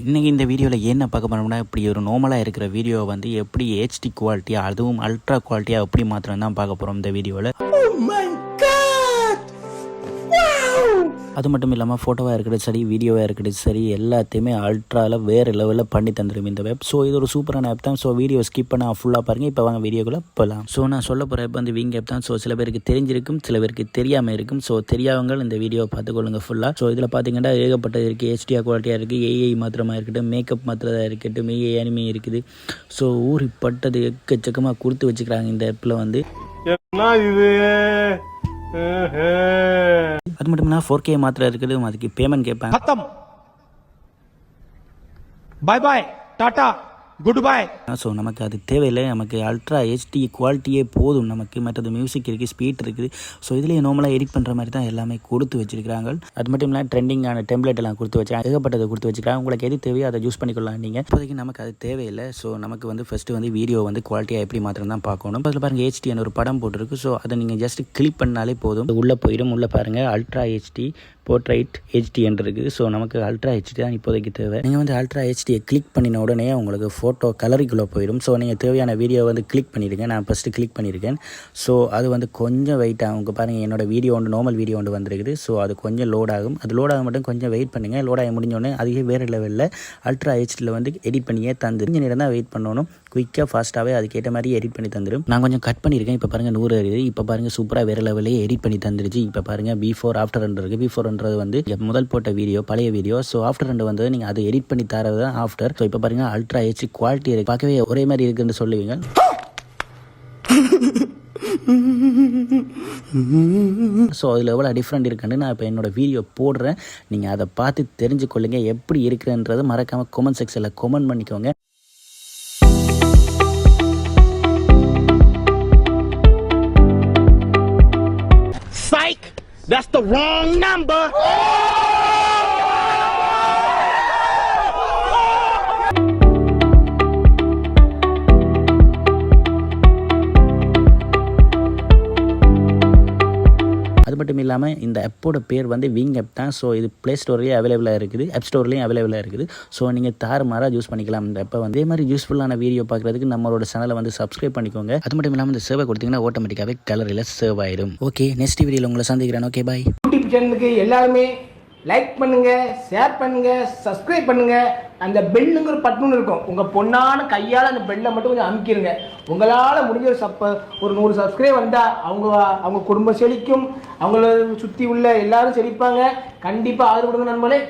இன்றைக்கி இந்த வீடியோவில் என்ன பார்க்க போனோம்னா, இப்படி ஒரு நார்மலாக இருக்கிற வீடியோவை வந்து எப்படி ஹெச்டி குவாலிட்டியாக, அதுவும் அல்ட்ரா குவாலிட்டியாக எப்படி மாத்திரம் தான் பார்க்க போகிறோம் இந்த வீடியோவில். அது மட்டும் இல்லாமல் ஃபோட்டோவாக இருக்கட்டும் சரி, வீடியோவாக இருக்கட்டும் சரி, எல்லாத்தையுமே அல்ட்ராவில் வேறு லெவலில் பண்ணி தந்துடும் இந்த வெப். ஸோ இது ஒரு சூப்பரான ஆப் தான். ஸோ வீடியோ ஸ்கிப் பண்ண ஃபுல்லாக பாருங்கள். இப்போ வாங்க வீடியோக்குள்ளே போகலாம். ஸோ நான் சொல்ல போகிற ஆப் வந்து விங் ஆப் தான். ஸோ சில பேருக்கு தெரிஞ்சிருக்கும், சில பேருக்கு தெரியாமல் இருக்கும். ஸோ தெரியாதவங்க இந்த வீடியோவை பார்த்துக்கொள்ளுங்க ஃபுல்லாக. ஸோ இதில் பார்த்தீங்கன்னா ஏகப்பட்டது இருக்குது. ஹெச்டிஆர் குவாலிட்டியாக இருக்குது, ஏஐ மாத்திரமாக இருக்கட்டும், மேக்கப் மாத்திரதாக இருக்கட்டும், ஏஐ அனிமே இருக்குது. ஸோ ஊறிப்பட்டது எக்கச்சக்கமாக கொடுத்து வச்சுக்கிறாங்க இந்த ஆப்பில் வந்து. அது மட்டும் இல்லாமல் 4K மாத்திரம் இருக்குது. அதுக்கு பேமெண்ட் கேட்பாங்க. பாய் பாய், டாடா, குட் பாய். ஸோ நமக்கு அது தேவையில்லை. நமக்கு அல்ட்ரா ஹெச்டி குவாலிட்டியே போதும். நமக்கு மற்றது மியூசிக் இருக்குது, ஸ்பீட் இருக்குது. ஸோ இதுலேயே நார்மலாக எடிட் பண்ணுற மாதிரி தான் எல்லாமே கொடுத்து வச்சிருக்காங்க. அது மட்டும் இல்லாமல் ட்ரெண்டிங்கான டெம்ப்ளேட் எல்லாம் கொடுத்து வச்சாங்க, ஏகப்பட்டதை கொடுத்து வச்சுருக்காங்க. உங்களுக்கு எது தேவையோ அதை யூஸ் பண்ணிக்கொள்ளலாம் நீங்கள். இப்போதைக்கு நமக்கு அது தேவையில்லை. ஸோ நமக்கு வந்து ஃபஸ்ட்டு வந்து வீடியோ வந்து குவாலிட்டியாக எப்படி மாத்திரம் தான் பார்க்கணும். அதில் பாருங்கள் ஹெச்டின்னு ஒரு படம் போட்டிருக்கு. ஸோ அதை நீங்கள் ஜஸ்ட் கிளிக் பண்ணாலே போதும், உள்ளே போயிடும். உள்ளே பாருங்கள் அல்ட்ரா ஹெச்டி போர்ட்ரைட் ஹெச்டி என்று இருக்குது. ஸோ நமக்கு அல்ட்ரா ஹெச்டி தான் இப்போதைக்கு தேவை. நீங்கள் வந்து அல்ட்ரா ஹெச்டியை கிளிக் பண்ணின உடனே உங்களுக்கு ஃபோட்டோ கலரிக்குள்ளே போயிடும். ஸோ நீங்கள் தேவையான வீடியோ வந்து கிளிக் பண்ணியிருக்கேன். நான் ஃபஸ்ட்டு கிளிக் பண்ணியிருக்கேன். ஸோ அது வந்து கொஞ்சம் வெயிட் ஆகும். பாருங்கள் என்னோடய வீடியோ ஒன்று நார்மல் வீடியோ ஒன்று வந்துருக்குது. ஸோ அது கொஞ்சம் லோட் ஆகும். அது லோட் ஆக மட்டும் கொஞ்சம் வெயிட் பண்ணுங்கள். லோட் ஆகி முடிஞ்சோடனே அதுவே வேறு லெவலில் அல்ட்ரா ஹெச்டியில் வந்து எடிட் பண்ணியே தந்துடும். கொஞ்சம் நேரம் தான் வெயிட் பண்ணணும். குயிக்காக ஃபாஸ்ட்டாகவே அதுக்கேற்ற மாதிரி எடிட் பண்ணி தந்துடும். நான் கொஞ்சம் கட் பண்ணியிருக்கேன். இப்போ பாருங்கள் 100 இருக்குது. இப்போ பாருங்கள் சூப்பராக வேறு லெவலே எடிட் பண்ணி தந்துருச்சு. இப்போ பாருங்கள் பிஃபோர் ஆஃப்டர் இருக்குது. பிஃபோர்ன்றது வந்து முதல் போட்ட வீடியோ, பழைய வீடியோ. ஸோ ஆஃப்டர் வந்து நீங்கள் அதை எடிட் பண்ணி தரது தான் ஆஃப்டர். ஸோ இப்போ பாருங்கள் அல்ட்ரா ஹெச்டி குவாலிட்டி இருக்குது. பார்க்கவே ஒரே மாதிரி இருக்குன்னு சொல்லுவீங்க. ஸோ அதில் எவ்வளோ டிஃப்ரெண்ட் இருக்குன்னு நான் இப்போ என்னோடய வீடியோ போடுறேன். நீங்கள் அதை பார்த்து தெரிஞ்சுக்கொள்ளுங்க எப்படி இருக்குன்றது. மறக்காமல் கமெண்ட் செக்ஷனில் கமெண்ட் பண்ணிக்கோங்க. That's the wrong number. அது மட்டும் இல்லாமல் இந்த ஆப்போட பேர் வந்து விங் ஆப் தான். ஸோ இது ப்ளே ஸ்டோர்லேயே அவைலபிளாக இருக்குது, ஆப் ஸ்டோர்லேயும் அவைலபிளாக இருக்குது. ஸோ நீங்கள் தாறுமாறாக யூஸ் பண்ணிக்கலாம் இந்த ஆப்பை வந்து. இதே மாதிரி யூஸ்ஃபுல்லான வீடியோ பார்க்குறதுக்கு நம்மளோட சேனலை வந்து சப்ஸ்கிரைப் பண்ணிக்கோங்க. அது மட்டும் இல்லாமல் இந்த சேவை கொடுத்தீங்கன்னா ஆட்டோமேட்டிக்காகவே கலரில் சேவ் ஆயிடும். ஓகே, நெக்ஸ்ட் வீடியோவில் உங்களை சந்திக்கிறேன். ஓகே, பாய். யூடியூப் சேனலுக்கு எல்லாருமே லைக் பண்ணுங்க, ஷேர் பண்ணுங்க, சப்ஸ்கிரைப் பண்ணுங்க. அந்த பெல்லுங்கிற பட்டன் இருக்கும், உங்க பொண்ணான கையால் அந்த பெல்லை மட்டும் கொஞ்சம் அமுக்கிடுங்க. உங்களால் முடிஞ்ச ஒரு 100 சப்ஸ்கிரைப் வந்தால் அவங்க குடும்பம் செழிக்கும், அவங்கள சுற்றி உள்ள எல்லாரும் செழிப்பாங்க. கண்டிப்பாக ஆதரவு கொடுங்க நண்பர்களே.